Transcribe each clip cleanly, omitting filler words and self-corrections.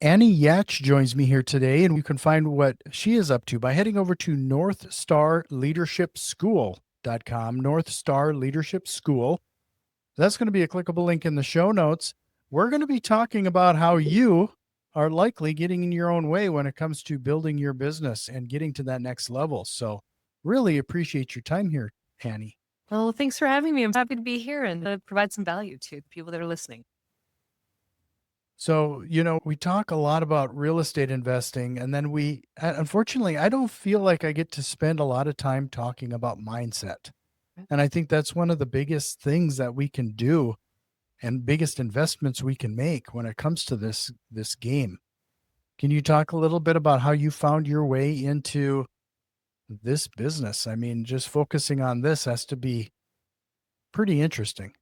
Annie Yatch joins me here today, and you can find what she is up to by heading over to northstarleadershipschool.com. North Star Leadership School. That's going to be a clickable link in the show notes. We're going to be talking about how you are likely getting in your own way when it comes to building your business and getting to that next level. So, really appreciate your time here, Annie. Well, thanks for having me. I'm happy to be here and provide some value to the people that are listening. So, we talk a lot about real estate investing, and then unfortunately, I don't feel like I get to spend a lot of time talking about mindset. And I think that's one of the biggest things that we can do and biggest investments we can make when it comes to this game. Can you talk a little bit about how you found your way into this business? I mean, just focusing on this has to be pretty interesting.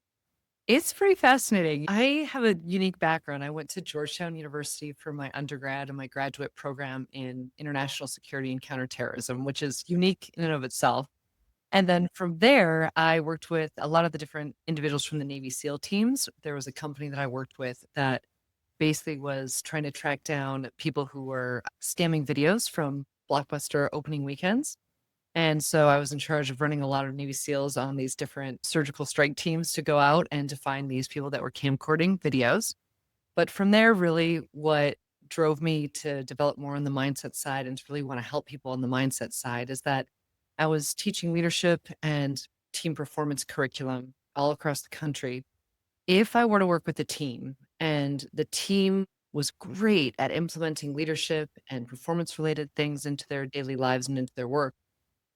It's pretty fascinating. I have a unique background. I went to Georgetown University for my undergrad and my graduate program in international security and counterterrorism, which is unique in and of itself. And then from there, I worked with a lot of the different individuals from the Navy SEAL teams. There was a company that I worked with that basically was trying to track down people who were scamming videos from Blockbuster opening weekends. And so I was in charge of running a lot of Navy SEALs on these different surgical strike teams to go out and to find these people that were camcording videos. But from there, really what drove me to develop more on the mindset side and to really want to help people on the mindset side is that I was teaching leadership and team performance curriculum all across the country. If I were to work with a team and the team was great at implementing leadership and performance related things into their daily lives and into their work,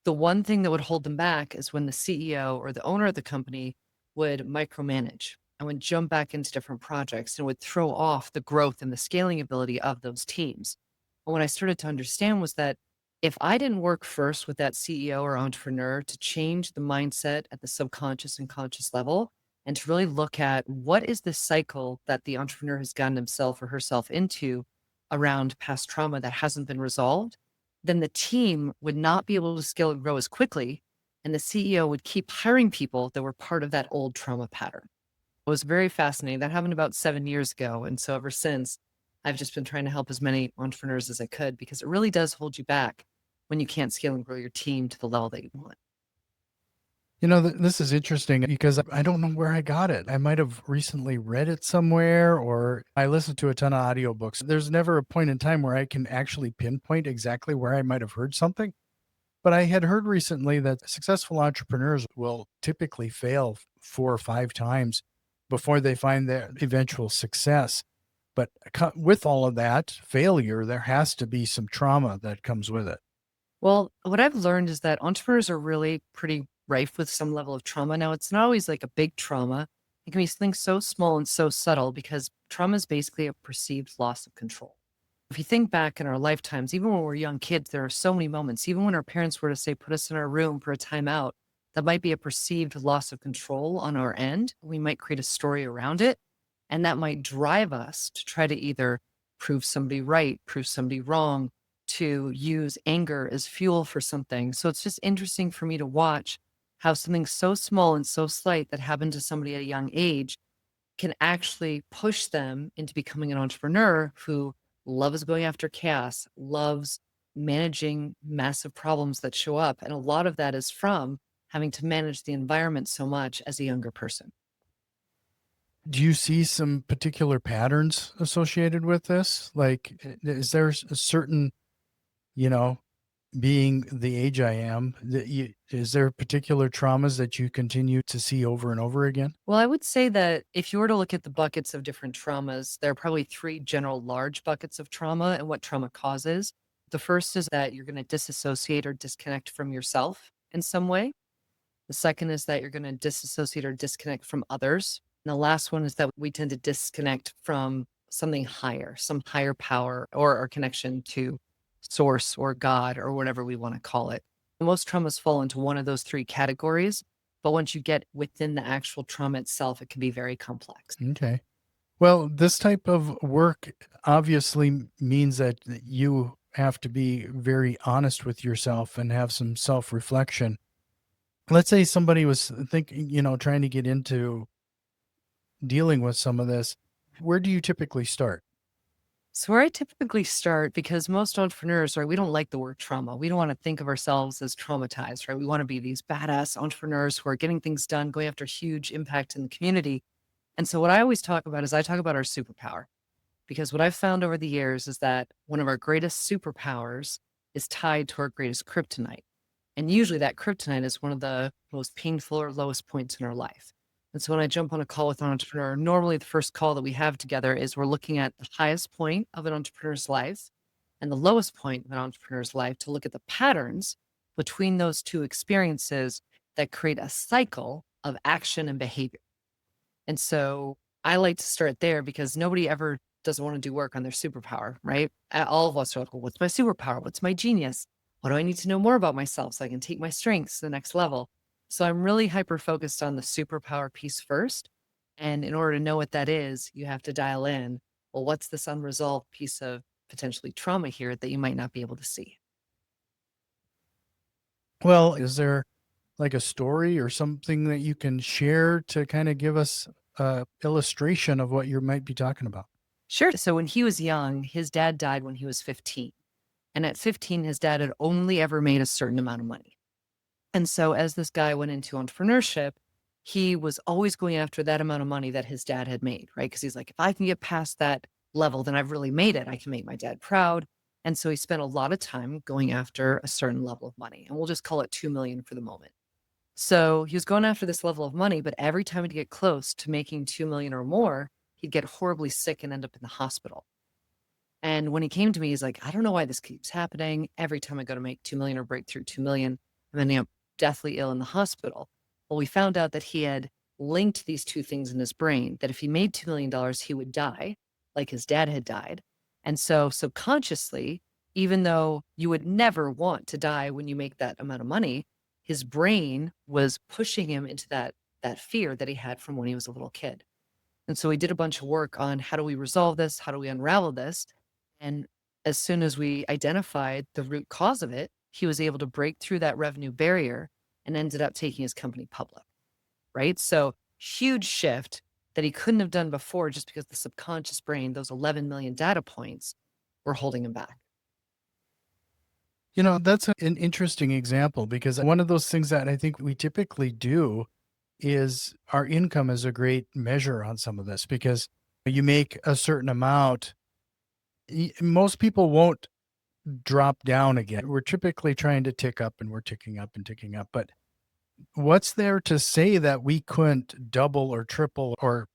the one thing that would hold them back is when the CEO or the owner of the company would micromanage and would jump back into different projects and would throw off the growth and the scaling ability of those teams. And what I started to understand was that if I didn't work first with that CEO or entrepreneur to change the mindset at the subconscious and conscious level, and to really look at what is the cycle that the entrepreneur has gotten himself or herself into around past trauma that hasn't been resolved, then the team would not be able to scale and grow as quickly. And the CEO would keep hiring people that were part of that old trauma pattern. It was very fascinating. That happened about 7 years ago. And so ever since, I've just been trying to help as many entrepreneurs as I could because it really does hold you back when you can't scale and grow your team to the level that you want. This is interesting because I don't know where I got it. I might have recently read it somewhere or I listened to a ton of audiobooks. There's never a point in time where I can actually pinpoint exactly where I might have heard something. But I had heard recently that successful entrepreneurs will typically fail 4 or 5 times before they find their eventual success. But with all of that failure, there has to be some trauma that comes with it. Well, what I've learned is that entrepreneurs are really pretty rife with some level of trauma. Now, it's not always like a big trauma. It can be something so small and so subtle because trauma is basically a perceived loss of control. If you think back in our lifetimes, even when we're young kids, there are so many moments, even when our parents were to say, put us in our room for a timeout, that might be a perceived loss of control on our end. We might create a story around it. And that might drive us to try to either prove somebody right, prove somebody wrong, to use anger as fuel for something. So it's just interesting for me to watch how something so small and so slight that happened to somebody at a young age can actually push them into becoming an entrepreneur who loves going after chaos, loves managing massive problems that show up. And a lot of that is from having to manage the environment so much as a younger person. Do you see some particular patterns associated with this? Like, is there a certain, you know, being the age I am, is there particular traumas that you continue to see over and over again? Well, I would say that if you were to look at the buckets of different traumas, there are probably three general large buckets of trauma and what trauma causes. The first is that you're going to disassociate or disconnect from yourself in some way. The second is that you're going to disassociate or disconnect from others. And the last one is that we tend to disconnect from something higher, some higher power or our connection to source or God or whatever we want to call it. Most traumas fall into one of those three categories. But once you get within the actual trauma itself, it can be very complex. Okay. Well, this type of work obviously means that you have to be very honest with yourself and have some self-reflection. Let's say somebody was thinking, trying to get into dealing with some of this. Where do you typically start? So where I typically start, because most entrepreneurs, right, we don't like the word trauma. We don't want to think of ourselves as traumatized, right? We want to be these badass entrepreneurs who are getting things done, going after huge impact in the community. And so what I always talk about is I talk about our superpower, because what I've found over the years is that one of our greatest superpowers is tied to our greatest kryptonite. And usually that kryptonite is one of the most painful or lowest points in our life. And so when I jump on a call with an entrepreneur, normally the first call that we have together is we're looking at the highest point of an entrepreneur's life and the lowest point of an entrepreneur's life to look at the patterns between those two experiences that create a cycle of action and behavior. And so I like to start there because nobody ever doesn't want to do work on their superpower, right? All of us are like, well, what's my superpower? What's my genius? What do I need to know more about myself so I can take my strengths to the next level? So I'm really hyper focused on the superpower piece first. And in order to know what that is, you have to dial in, well, what's this unresolved piece of potentially trauma here that you might not be able to see? Well, is there like a story or something that you can share to kind of give us a illustration of what you might be talking about? Sure. So when he was young, his dad died when he was 15. And at 15, his dad had only ever made a certain amount of money. And so as this guy went into entrepreneurship, he was always going after that amount of money that his dad had made, right? Because he's like, if I can get past that level, then I've really made it. I can make my dad proud. And so he spent a lot of time going after a certain level of money. And we'll just call it 2 million for the moment. So he was going after this level of money, but every time he'd get close to making 2 million or more, he'd get horribly sick and end up in the hospital. And when he came to me, he's like, I don't know why this keeps happening. Every time I go to make 2 million or break through 2 million, I'm ending up deathly ill in the hospital. Well, we found out that he had linked these two things in his brain, that if he made $2 million, he would die, like his dad had died. And so subconsciously, even though you would never want to die when you make that amount of money, his brain was pushing him into that fear that he had from when he was a little kid. And so we did a bunch of work on how do we resolve this? How do we unravel this? And as soon as we identified the root cause of it, he was able to break through that revenue barrier and ended up taking his company public, right? So huge shift that he couldn't have done before just because the subconscious brain, those 11 million data points, were holding him back. You know, that's an interesting example because one of those things that I think we typically do is our income is a great measure on some of this because you make a certain amount. Most people won't drop down again. We're typically trying to tick up and we're ticking up and ticking up. But what's there to say that we couldn't double or triple or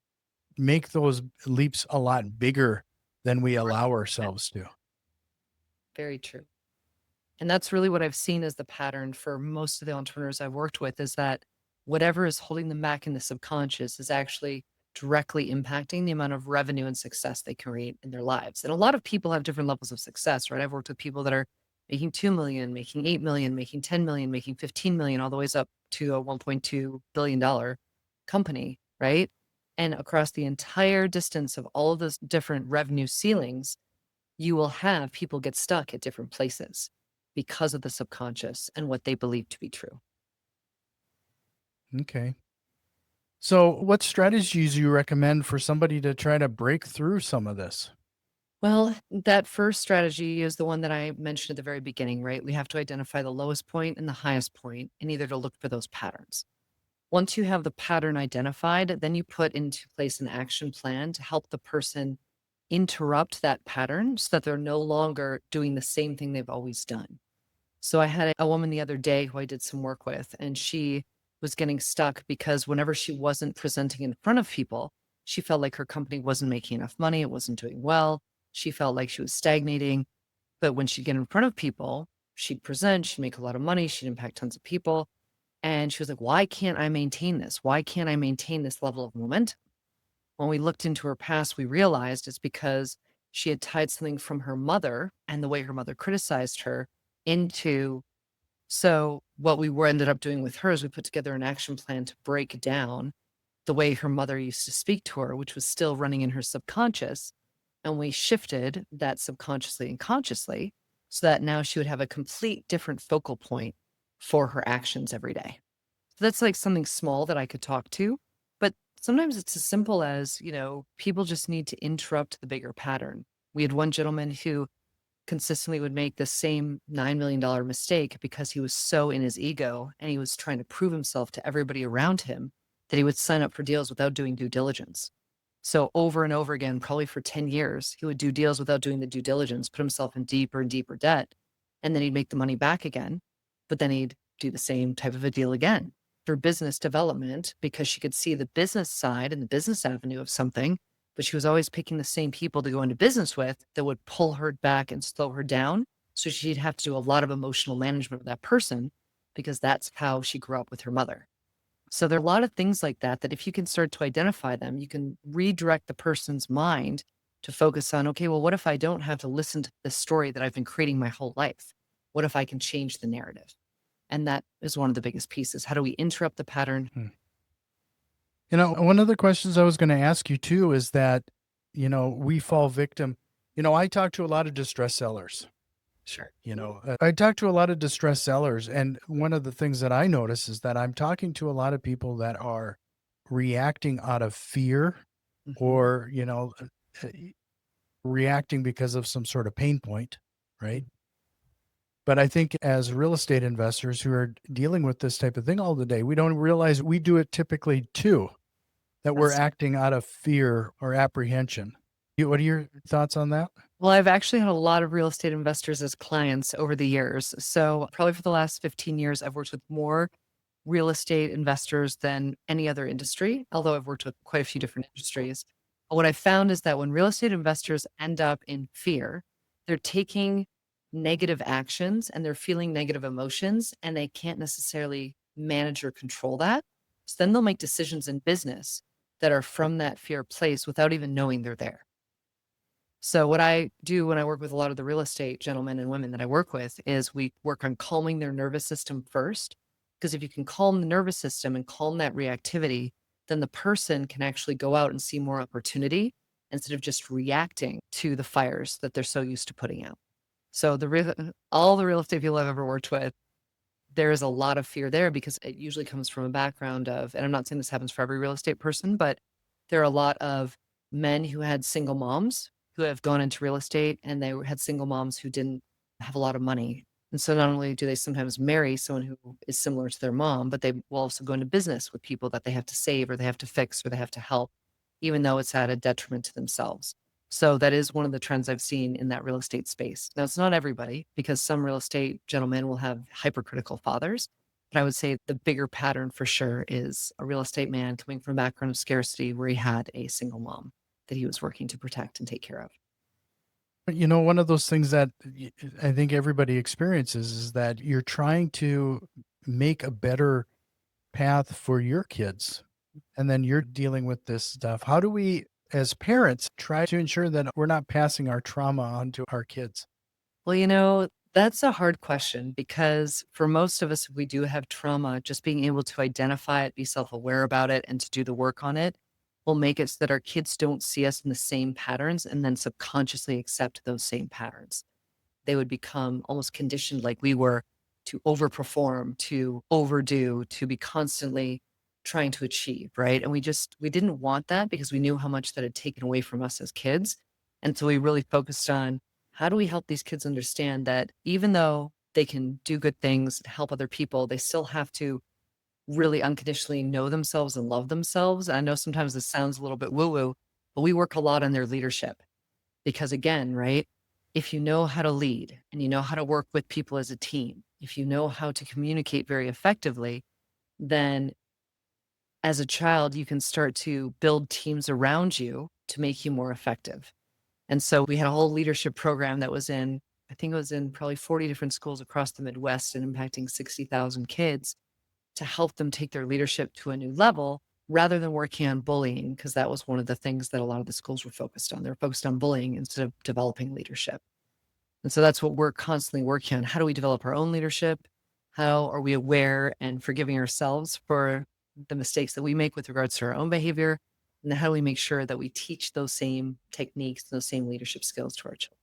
make those leaps a lot bigger than we allow 100%. ourselves to? Very true. And that's really what I've seen as the pattern for most of the entrepreneurs I've worked with is that whatever is holding them back in the subconscious is actually directly impacting the amount of revenue and success they create in their lives. And a lot of people have different levels of success, right? I've worked with people that are making 2 million, making 8 million, making 10 million, making 15 million, all the ways up to a $1.2 billion company, right? And across the entire distance of all of those different revenue ceilings, you will have people get stuck at different places because of the subconscious and what they believe to be true. Okay. So, what strategies do you recommend for somebody to try to break through some of this? Well, that first strategy is the one that I mentioned at the very beginning, right? We have to identify the lowest point and the highest point and either to look for those patterns. Once you have the pattern identified, then you put into place an action plan to help the person interrupt that pattern so that they're no longer doing the same thing they've always done. So I had a woman the other day who I did some work with, and she was getting stuck because whenever she wasn't presenting in front of people, she felt like her company wasn't making enough money. It wasn't doing well. She felt like she was stagnating. But when she'd get in front of people, she'd present, she'd make a lot of money, she'd impact tons of people. And she was like, why can't I maintain this? Why can't I maintain this level of momentum? When we looked into her past, we realized it's because she had tied something from her mother and the way her mother criticized her into so what we were ended up doing with her is we put together an action plan to break down the way her mother used to speak to her, which was still running in her subconscious. And we shifted that subconsciously and consciously so that now she would have a complete different focal point for her actions every day. So that's like something small that I could talk to. But sometimes it's as simple as, people just need to interrupt the bigger pattern. We had one gentleman who consistently would make the same $9 million mistake because he was so in his ego and he was trying to prove himself to everybody around him that he would sign up for deals without doing due diligence. So over and over again, probably for 10 years, he would do deals without doing the due diligence, put himself in deeper and deeper debt, and then he'd make the money back again. But then he'd do the same type of a deal again for business development because she could see the business side and the business avenue of something, but she was always picking the same people to go into business with that would pull her back and slow her down. So she'd have to do a lot of emotional management with that person because that's how she grew up with her mother. So there are a lot of things like that, that if you can start to identify them, you can redirect the person's mind to focus on, okay, well, what if I don't have to listen to the story that I've been creating my whole life? What if I can change the narrative? And that is one of the biggest pieces. How do we interrupt the pattern? One of the questions I was going to ask you too is that, we fall victim. I talk to a lot of distress sellers. Sure. I talk to a lot of distressed sellers, and one of the things that I notice is that I'm talking to a lot of people that are reacting out of fear or, uh, reacting because of some sort of pain point, right? But I think as real estate investors who are dealing with this type of thing all the day, we don't realize we do it typically too, that we're That's acting out of fear or apprehension. What are your thoughts on that? Well, I've actually had a lot of real estate investors as clients over the years. So, probably for the last 15 years, I've worked with more real estate investors than any other industry, although I've worked with quite a few different industries. What I found is that when real estate investors end up in fear, they're taking negative actions and they're feeling negative emotions, and they can't necessarily manage or control that. So, then they'll make decisions in business that are from that fear place without even knowing they're there. So what I do when I work with a lot of the real estate gentlemen and women that I work with is we work on calming their nervous system first. Because if you can calm the nervous system and calm that reactivity, then the person can actually go out and see more opportunity instead of just reacting to the fires that they're so used to putting out. So all the real estate people I've ever worked with, there is a lot of fear there because it usually comes from a background of, and I'm not saying this happens for every real estate person, but there are a lot of men who had single moms who have gone into real estate, and they had single moms who didn't have a lot of money. And so not only do they sometimes marry someone who is similar to their mom, but they will also go into business with people that they have to save or they have to fix or they have to help, even though it's at a detriment to themselves. So that is one of the trends I've seen in that real estate space. Now, it's not everybody, because some real estate gentlemen will have hypercritical fathers. But I would say the bigger pattern for sure is a real estate man coming from a background of scarcity where he had a single mom that he was working to protect and take care of. One of those things that I think everybody experiences is that you're trying to make a better path for your kids, and then you're dealing with this stuff. How do we, as parents, try to ensure that we're not passing our trauma on to our kids? Well, that's a hard question because for most of us, if we do have trauma, just being able to identify it, be self aware about it, and to do the work on it will make it so that our kids don't see us in the same patterns and then subconsciously accept those same patterns. They would become almost conditioned like we were to overperform, to overdo, to be constantly trying to achieve, right? And we didn't want that because we knew how much that had taken away from us as kids. And so we really focused on how do we help these kids understand that even though they can do good things and help other people, they still have to really unconditionally know themselves and love themselves. And I know sometimes this sounds a little bit woo woo, but we work a lot on their leadership because, again, right? If you know how to lead and you know how to work with people as a team, if you know how to communicate very effectively, then as a child, you can start to build teams around you to make you more effective. And so we had a whole leadership program that was in, I think it was in probably 40 different schools across the Midwest and impacting 60,000 kids to help them take their leadership to a new level rather than working on bullying, because that was one of the things that a lot of the schools were focused on. They were focused on bullying instead of developing leadership. And so that's what we're constantly working on. How do we develop our own leadership? How are we aware and forgiving ourselves for the mistakes that we make with regards to our own behavior? And then how do we make sure that we teach those same techniques, those same leadership skills to our children?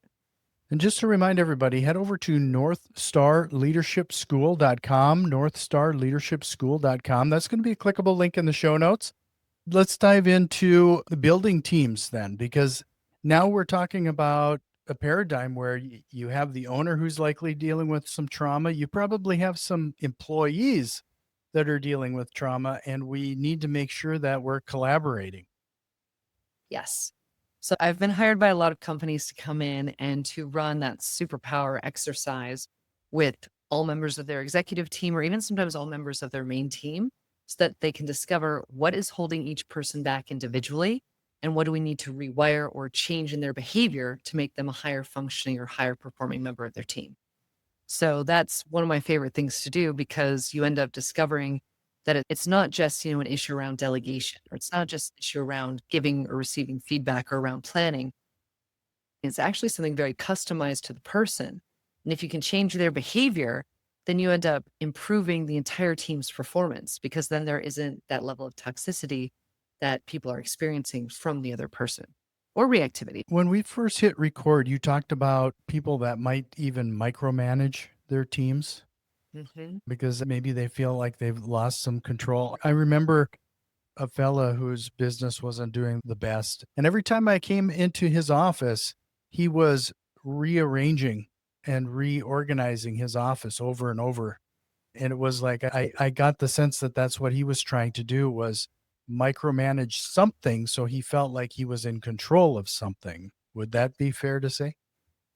And just to remind everybody, head over to northstarleadershipschool.com, northstarleadershipschool.com. That's going to be a clickable link in the show notes. Let's dive into the building teams then, because Now we're talking about a paradigm where you have the owner who's likely dealing with some trauma. You probably have some employees that are dealing with trauma, and we need to make sure that we're collaborating. Yes. So I've been hired by a lot of companies to come in and to run that superpower exercise with all members of their executive team, or even sometimes all members of their main team, so that they can discover what is holding each person back individually and what do we need to rewire or change in their behavior to make them a higher functioning or higher performing member of their team. So that's one of my favorite things to do because you end up discovering that it's not just, an issue around delegation, or it's not just an issue around giving or receiving feedback or around planning. It's actually something very customized to the person. And if you can change their behavior, then you end up improving the entire team's performance because then there isn't that level of toxicity that people are experiencing from the other person or reactivity. When we first hit record, you talked about people that might even micromanage their teams Hmm. because maybe they feel like they've lost some control. I remember a fella whose business wasn't doing the best. And every time I came into his office, he was rearranging and reorganizing his office over and over. And it was like I got the sense that that's what he was trying to do was micromanage something so he felt like he was in control of something. Would that be fair to say?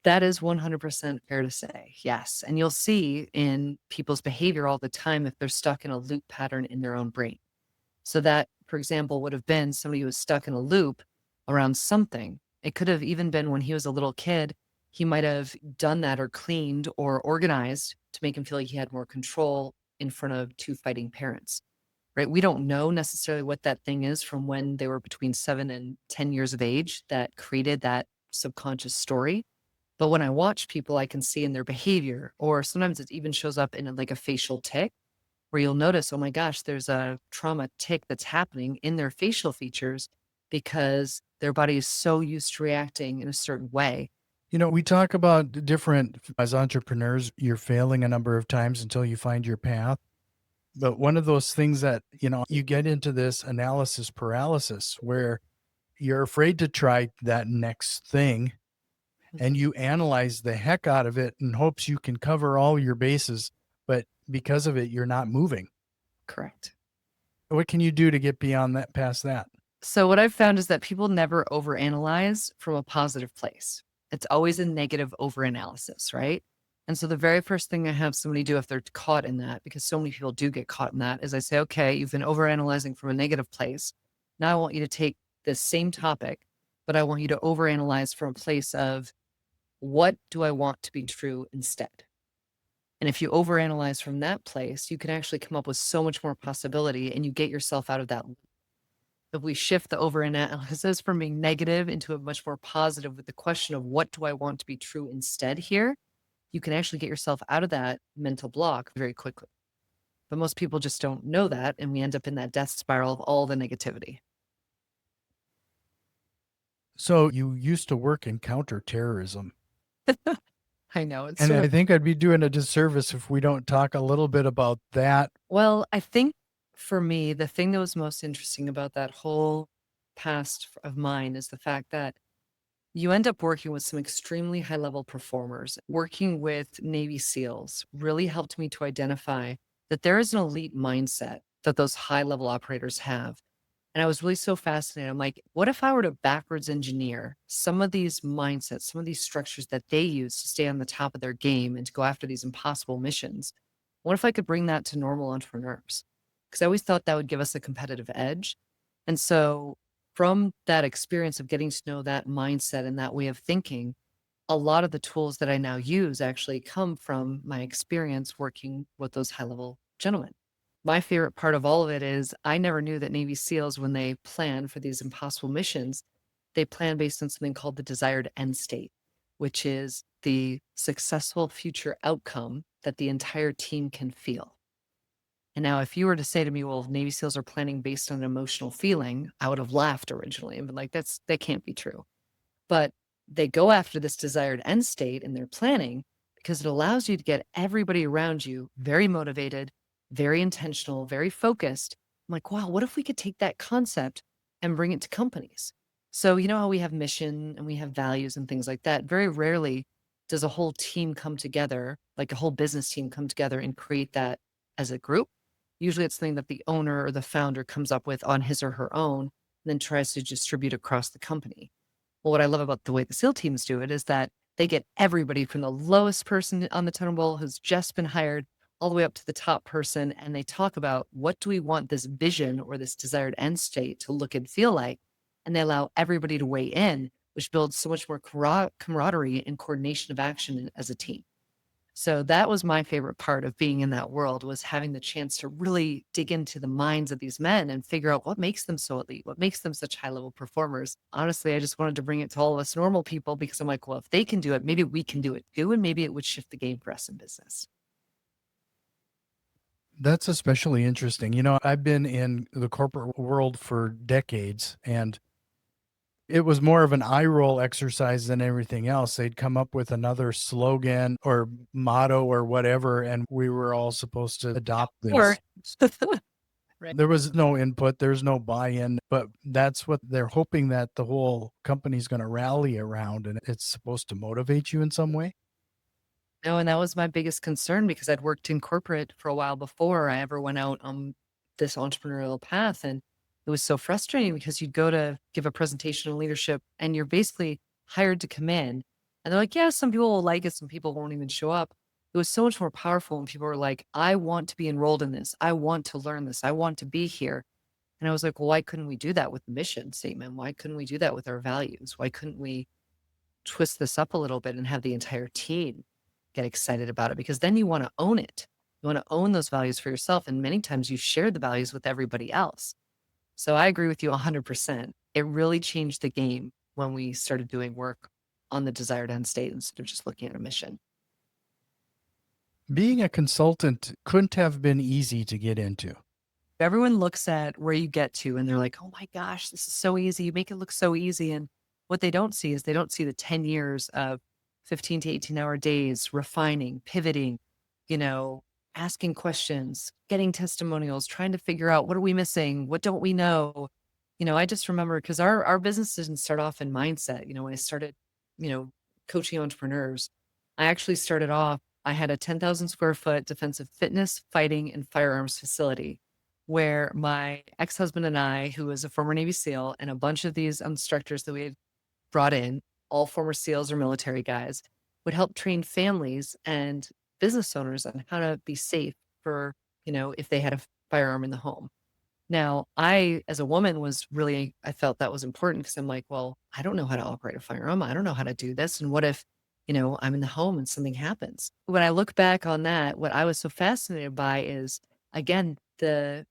That is 100% fair to say. Yes. And you'll see in people's behavior all the time if they're stuck in a loop pattern in their own brain. So that, for example, would have been somebody who was stuck in a loop around something. It could have even been when he was a little kid, he might have done that or cleaned or organized to make him feel like he had more control in front of two fighting parents, right? We don't know necessarily what that thing is from when they were between 7 and 10 years of age that created that subconscious story. But when I watch people, I can see in their behavior, or sometimes it even shows up in like a facial tic where you'll notice, oh my gosh, there's a trauma tic that's happening in their facial features because their body is so used to reacting in a certain way. We talk about different, as entrepreneurs, you're failing a number of times until you find your path. But one of those things that, you get into this analysis paralysis where you're afraid to try that next thing and Mhm. you analyze the heck out of it in hopes you can cover all your bases. But because of it, you're not moving. Correct. What can you do to get beyond that, past that? So what I've found is that people never overanalyze from a positive place. It's always a negative overanalysis, right? And so the very first thing I have somebody do if they're caught in that, because so many people do get caught in that, is I say, okay, you've been overanalyzing from a negative place. Now I want you to take this same topic, but I want you to overanalyze from a place of what do I want to be true instead? And if you overanalyze from that place, you can actually come up with so much more possibility and you get yourself out of that. If we shift the overanalysis from being negative into a much more positive with the question of what do I want to be true instead here, you can actually get yourself out of that mental block very quickly. But most people just don't know that. And we end up in that death spiral of all the negativity. So you used to work in counterterrorism. I know it's And sort I of, think I'd be doing a disservice if we don't talk a little bit about that. well, I think for me, the thing that was most interesting about that whole past of mine is the fact that you end up working with some extremely high level performers. Working with Navy SEALs really helped me to identify that there is an elite mindset that those high level operators have. And I was really so fascinated. I'm like, what if I were to backwards engineer some of these mindsets, some of these structures that they use to stay on the top of their game and to go after these impossible missions? What if I could bring that to normal entrepreneurs? Because I always thought that would give us a competitive edge. And so, from that experience of getting to know that mindset and that way of thinking, a lot of the tools that I now use actually come from my experience working with those high level gentlemen. My favorite part of all of it is I never knew that Navy SEALs, when they plan for these impossible missions, they plan based on something called the desired end state, which is the successful future outcome that the entire team can feel. And now, if you were to say to me, well, Navy SEALs are planning based on an emotional feeling, I would have laughed originally and been like, that can't be true. But they go after this desired end state in their planning because it allows you to get everybody around you very motivated, very intentional, very focused. I'm like, wow, what if we could take that concept and bring it to companies? So, you know how we have mission and we have values and things like that. Very rarely does a whole team come together, like a whole business team come together and create that as a group. Usually it's something that the owner or the founder comes up with on his or her own and then tries to distribute across the company. Well, what I love about the way the SEAL teams do it is that they get everybody from the lowest person on the totem pole who's just been hired all the way up to the top person. And they talk about what do we want this vision or this desired end state to look and feel like? And they allow everybody to weigh in, which builds so much more camaraderie and coordination of action as a team. So that was my favorite part of being in that world was having the chance to really dig into the minds of these men and figure out what makes them so elite, what makes them such high level performers. Honestly, I just wanted to bring it to all of us normal people because I'm like, well, if they can do it, maybe we can do it too. And maybe it would shift the game for us in business. That's especially interesting. I've been in the corporate world for decades, and it was more of an eye roll exercise than everything else. They'd come up with another slogan or motto or whatever, and we were all supposed to adopt Or this. right. There was no input, there's no buy-in, but that's what they're hoping that the whole company's gonna rally around, and it's supposed to motivate you in some way? No, and that was my biggest concern because I'd worked in corporate for a while before I ever went out on this entrepreneurial path. And it was so frustrating because you'd go to give a presentation on leadership and you're basically hired to come in. And they're like, yeah, some people will like it, some people won't even show up. It was so much more powerful when people were like, I want to be enrolled in this. I want to learn this. I want to be here. And I was like, well, why couldn't we do that with the mission statement? Why couldn't we do that with our values? Why couldn't we twist this up a little bit and have the entire team get excited about it? Because then you want to own it. You want to own those values for yourself. And many times you share the values with everybody else. So I agree with you 100%. It really changed the game when we started doing work on the desired end state instead of just looking at a mission. Being a consultant couldn't have been easy to get into. Everyone looks at where you get to and they're like, oh my gosh, this is so easy. You make it look so easy. And what they don't see is they don't see the 10 years of 15 to 18-hour days, refining, pivoting, you know, asking questions, getting testimonials, trying to figure out what are we missing? What don't we know? I just remember because our business didn't start off in mindset. When I started, you know, coaching entrepreneurs, I actually started off, I had a 10,000 square foot defensive fitness, fighting, and firearms facility where my ex-husband and I, who was a former Navy SEAL, and a bunch of these instructors that we had brought in, all former SEALs or military guys, would help train families and business owners on how to be safe for, if they had a firearm in the home. Now, I, as a woman, I felt that was important because I'm like, well, I don't know how to operate a firearm. I don't know how to do this. And what if, I'm in the home and something happens? When I look back on that, what I was so fascinated by is, again, the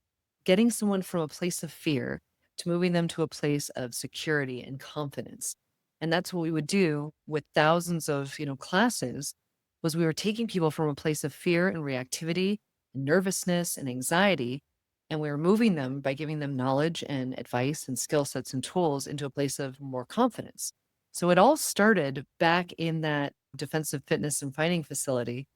getting someone from a place of fear to moving them to a place of security and confidence. And that's what we would do with thousands of, classes was we were taking people from a place of fear and reactivity and nervousness and anxiety, and we were moving them by giving them knowledge and advice and skill sets and tools into a place of more confidence. So it all started back in that defensive fitness and fighting facility,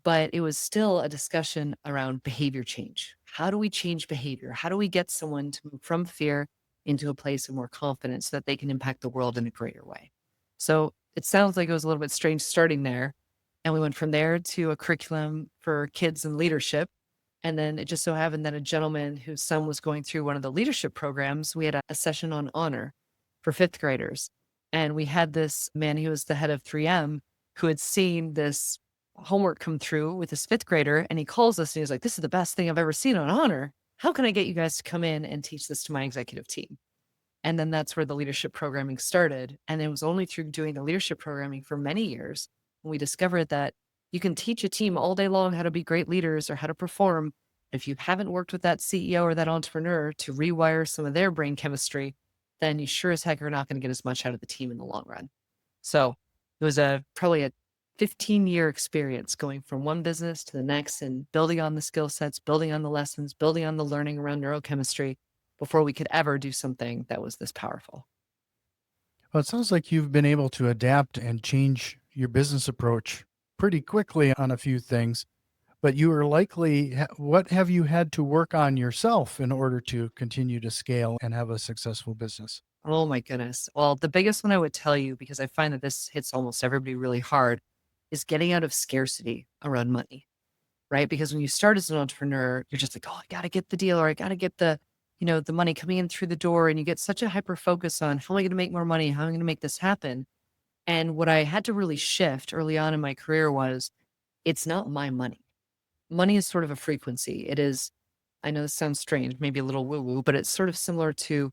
but it was still a discussion around behavior change. How do we change behavior? How do we get someone to move from fear into a place of more confidence so that they can impact the world in a greater way? So it sounds like it was a little bit strange starting there. And we went from there to a curriculum for kids and leadership. And then it just so happened that a gentleman whose son was going through one of the leadership programs, we had a session on honor for fifth graders. And we had this man, he was the head of 3M, who had seen this homework come through with his fifth grader. And he calls us and he's like, this is the best thing I've ever seen on honor. How can I get you guys to come in and teach this to my executive team? And then that's where the leadership programming started. And it was only through doing the leadership programming for many years when we discovered that you can teach a team all day long how to be great leaders or how to perform. If you haven't worked with that CEO or that entrepreneur to rewire some of their brain chemistry, then you sure as heck are not going to get as much out of the team in the long run. So it was probably a 15-year experience going from one business to the next and building on the skill sets, building on the lessons, building on the learning around neurochemistry before we could ever do something that was this powerful. Well, it sounds like you've been able to adapt and change your business approach pretty quickly on a few things, but you are likely what have you had to work on yourself in order to continue to scale and have a successful business? Oh my goodness. Well, the biggest one I would tell you, because I find that this hits almost everybody really hard, is getting out of scarcity around money, right? Because when you start as an entrepreneur, you're just like, oh, I got to get the deal, or I got to get the money coming in through the door. And you get such a hyper focus on how am I going to make more money? How am I going to make this happen? And what I had to really shift early on in my career was it's not my money. Money is sort of a frequency. It is, I know this sounds strange, maybe a little woo woo, but it's sort of similar to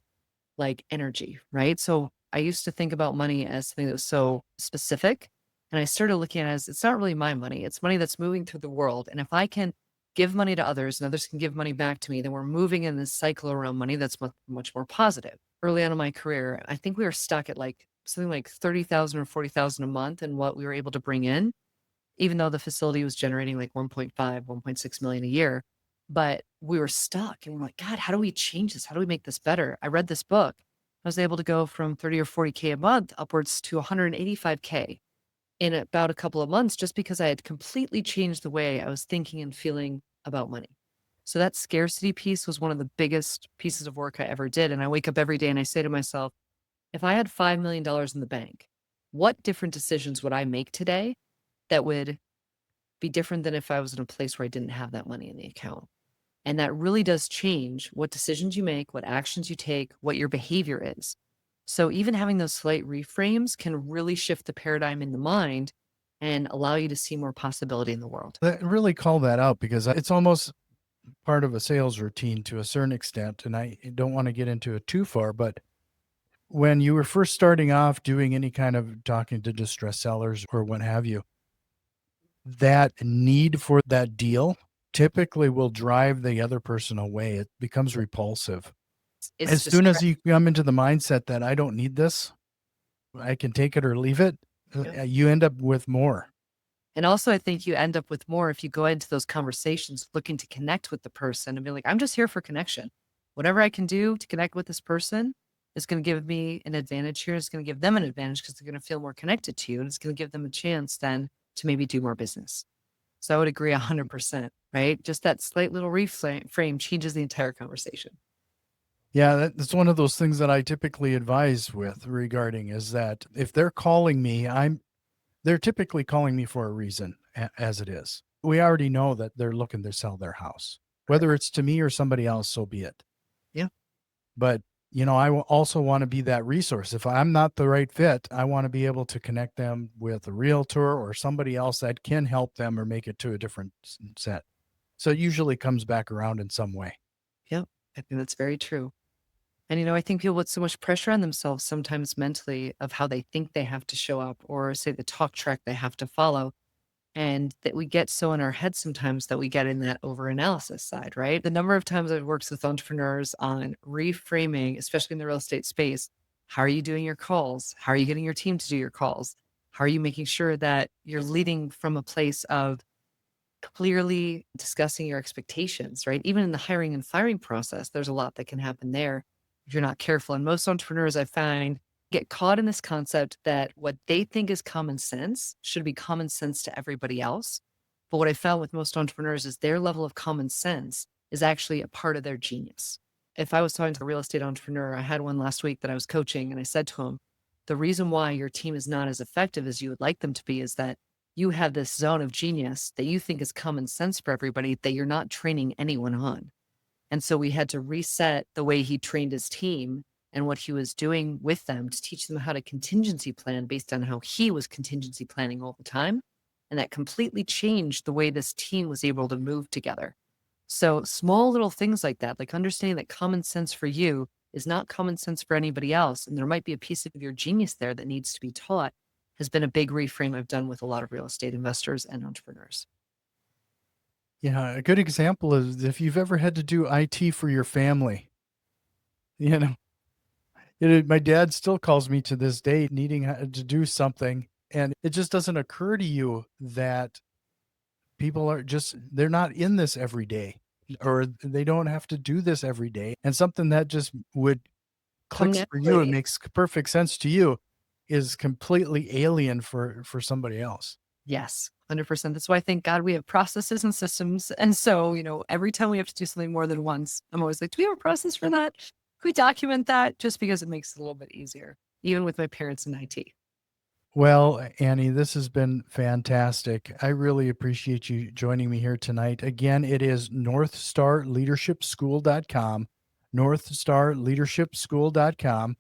like energy, right? So I used to think about money as something that was so specific. And I started looking at it as it's not really my money. It's money that's moving through the world. And if I can give money to others and others can give money back to me, then we're moving in this cycle around money that's much more positive. Early on in my career, I think we were stuck at like something like 30,000 or 40,000 a month and what we were able to bring in, even though the facility was generating like 1.5, 1.6 million a year. But we were stuck and we're like, God, how do we change this? How do we make this better? I read this book. I was able to go from 30 or 40K a month upwards to 185K in about a couple of months just because I had completely changed the way I was thinking and feeling about money. So that scarcity piece was one of the biggest pieces of work I ever did. And I wake up every day and I say to myself, if I had $5 million in the bank, what different decisions would I make today that would be different than if I was in a place where I didn't have that money in the account? And that really does change what decisions you make, what actions you take, what your behavior is. So even having those slight reframes can really shift the paradigm in the mind and allow you to see more possibility in the world. Really call that out because it's almost part of a sales routine to a certain extent. And I don't want to get into it too far, but when you were first starting off doing any kind of talking to distressed sellers or what have you, that need for that deal typically will drive the other person away. It becomes repulsive. It's As soon as distress. you come into the mindset that I don't need this, I can take it or leave it, you end up with more. And also, I think you end up with more if you go into those conversations looking to connect with the person and be like, I'm just here for connection. Whatever I can do to connect with this person is going to give me an advantage here. It's going to give them an advantage because they're going to feel more connected to you. And it's going to give them a chance then to maybe do more business. So I would agree 100%, right? Just that slight little reframe changes the entire conversation. Yeah, that's one of those things that I typically advise with regarding is that if they're calling me, they're typically calling me for a reason as it is. We already know that they're looking to sell their house. Whether it's to me or somebody else, so be it. Yeah. But, I will also want to be that resource. If I'm not the right fit, I want to be able to connect them with a realtor or somebody else that can help them or make it to a different set. So it usually comes back around in some way. Yep. I think that's very true. And, I think people put so much pressure on themselves sometimes mentally of how they think they have to show up or say the talk track they have to follow. And that we get so in our heads sometimes that we get in that over analysis side, right? The number of times I've worked with entrepreneurs on reframing, especially in the real estate space, how are you doing your calls? How are you getting your team to do your calls? How are you making sure that you're leading from a place of clearly discussing your expectations, right? Even in the hiring and firing process, there's a lot that can happen there if you're not careful. And most entrepreneurs I find get caught in this concept that what they think is common sense should be common sense to everybody else. But what I found with most entrepreneurs is their level of common sense is actually a part of their genius. If I was talking to a real estate entrepreneur, I had one last week that I was coaching, and I said to him, the reason why your team is not as effective as you would like them to be is that you have this zone of genius that you think is common sense for everybody that you're not training anyone on. And so we had to reset the way he trained his team and what he was doing with them to teach them how to contingency plan based on how he was contingency planning all the time. And that completely changed the way this team was able to move together. So small little things like that, like understanding that common sense for you is not common sense for anybody else. And there might be a piece of your genius there that needs to be taught has been a big reframe I've done with a lot of real estate investors and entrepreneurs. Yeah, a good example is if you've ever had to do IT for your family, you know, my dad still calls me to this day needing to do something. And it just doesn't occur to you that people they're not in this every day or they don't have to do this every day. And something that just would Come clicks for you and naturally. makes perfect sense to you is completely alien for somebody else. Yes, 100%. That's why I thank God we have processes and systems. And so, every time we have to do something more than once, I'm always like, do we have a process for that? We document that just because it makes it a little bit easier, even with my parents in IT. Well, Annie, this has been fantastic. I really appreciate you joining me here tonight. Again, it is northstarleadershipschool.com, northstarleadershipschool.com.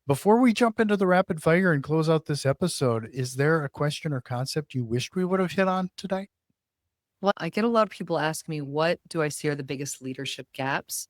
Before we jump into the rapid fire and close out this episode, is there a question or concept you wished we would have hit on today? Well, I get a lot of people ask me, what do I see are the biggest leadership gaps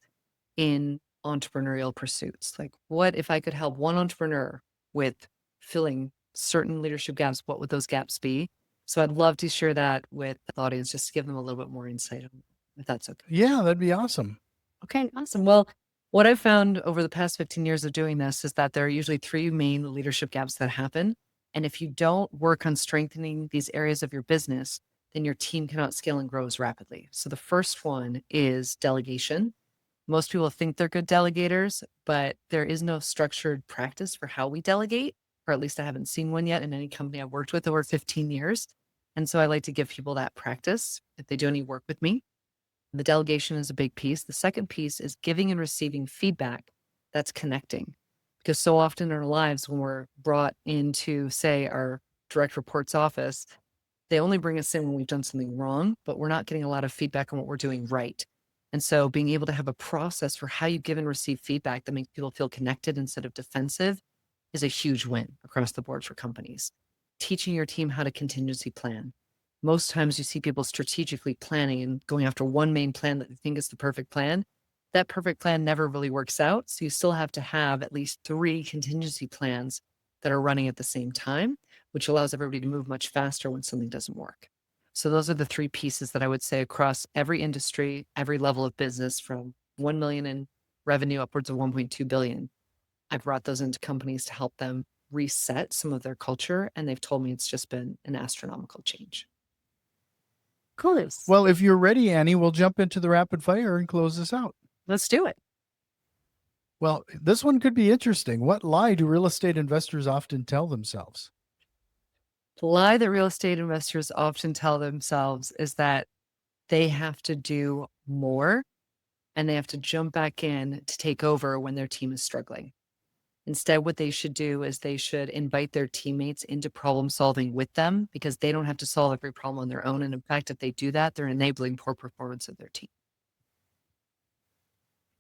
in entrepreneurial pursuits? Like, what if I could help one entrepreneur with filling certain leadership gaps? What would those gaps be? So I'd love to share that with the audience, just to give them a little bit more insight on if that's okay. Yeah, that'd be awesome. Okay, awesome. Well, what I've found over the past 15 years of doing this is that there are usually three main leadership gaps that happen. And if you don't work on strengthening these areas of your business, then your team cannot scale and grow as rapidly. So the first one is delegation. Most people think they're good delegators, but there is no structured practice for how we delegate, or at least I haven't seen one yet in any company I've worked with over 15 years. And so I like to give people that practice if they do any work with me. The delegation is a big piece. The second piece is giving and receiving feedback that's connecting. Because so often in our lives, when we're brought into, say, our direct reports office, they only bring us in when we've done something wrong, but we're not getting a lot of feedback on what we're doing right. And so being able to have a process for how you give and receive feedback that makes people feel connected instead of defensive is a huge win across the board for companies. Teaching your team how to contingency plan. Most times you see people strategically planning and going after one main plan that they think is the perfect plan. That perfect plan never really works out. So you still have to have at least 3 contingency plans that are running at the same time, which allows everybody to move much faster when something doesn't work. So those are the 3 pieces that I would say across every industry, every level of business, from 1 million in revenue upwards of 1.2 billion. I've brought those into companies to help them reset some of their culture. And they've told me it's just been an astronomical change. Cool. Well, if you're ready, Annie, we'll jump into the rapid fire and close this out. Let's do it. Well, this one could be interesting. What lie do real estate investors often tell themselves? The lie that real estate investors often tell themselves is that they have to do more and they have to jump back in to take over when their team is struggling. Instead, what they should do is they should invite their teammates into problem solving with them, because they don't have to solve every problem on their own. And in fact, if they do that, they're enabling poor performance of their team.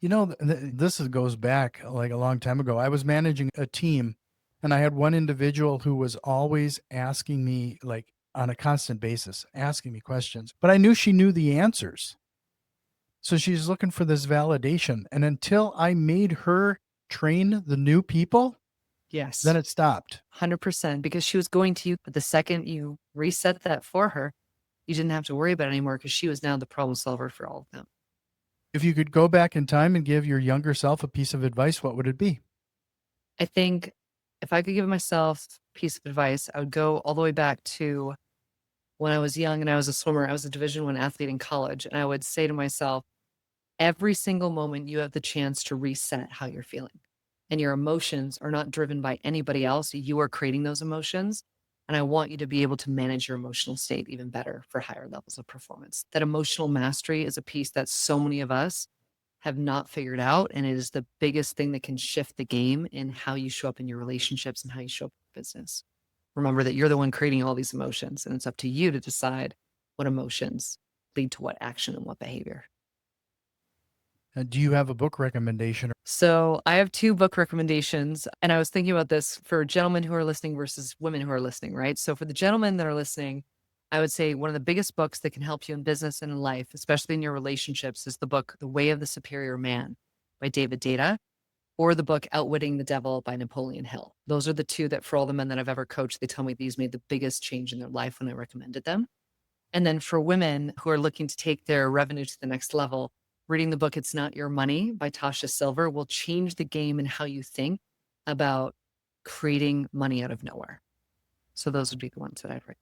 You know, this goes back like a long time ago. I was managing a team and I had one individual who was always asking me, like on a constant basis, asking me questions, but I knew she knew the answers. So she's looking for this validation. And until I made her train the new people, Yes. then it stopped. 100%, because she was going to you. But the second you reset that for her, you didn't have to worry about it anymore, because she was now the problem solver for all of them. If you could go back in time and give your younger self a piece of advice, what would it be? I think if I could give myself a piece of advice, I would go all the way back to when I was young and I was a swimmer. I was a Division I athlete in college. And I would say to myself, every single moment you have the chance to reset how you're feeling. And your emotions are not driven by anybody else. You are creating those emotions. And I want you to be able to manage your emotional state even better for higher levels of performance. That emotional mastery is a piece that so many of us have not figured out. And it is the biggest thing that can shift the game in how you show up in your relationships and how you show up in business. Remember that you're the one creating all these emotions, and it's up to you to decide what emotions lead to what action and what behavior. Do you have a book recommendation? So I have 2 book recommendations, and I was thinking about this for gentlemen who are listening versus women who are listening, right? So for the gentlemen that are listening, I would say one of the biggest books that can help you in business and in life, especially in your relationships, is the book The Way of the Superior Man by David Data, or the book Outwitting the Devil by Napoleon Hill. Those are the 2 that, for all the men that I've ever coached, they tell me these made the biggest change in their life when I recommended them. And then for women who are looking to take their revenue to the next level, reading the book It's Not Your Money by Tasha Silver will change the game in how you think about creating money out of nowhere. So those would be the ones that I'd recommend.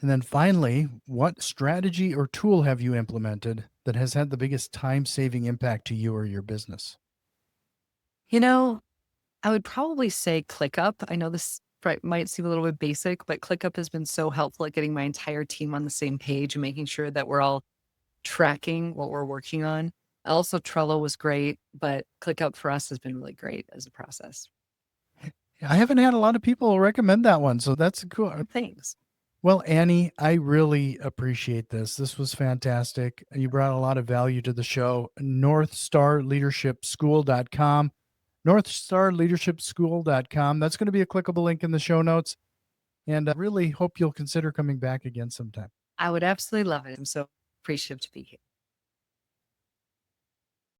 And then finally, what strategy or tool have you implemented that has had the biggest time-saving impact to you or your business? You know, I would probably say ClickUp. I know this might seem a little bit basic, but ClickUp has been so helpful at getting my entire team on the same page and making sure that we're all tracking what we're working on. Also, Trello was great, but ClickUp for us has been really great as a process. I haven't had a lot of people recommend that one, so that's cool. Thanks. Well, Annie, I really appreciate this. This was fantastic. You brought a lot of value to the show. NorthstarLeadershipSchool.com. NorthstarLeadershipSchool.com. That's going to be a clickable link in the show notes. And I really hope you'll consider coming back again sometime. I would absolutely love it. I'm so appreciative to be here.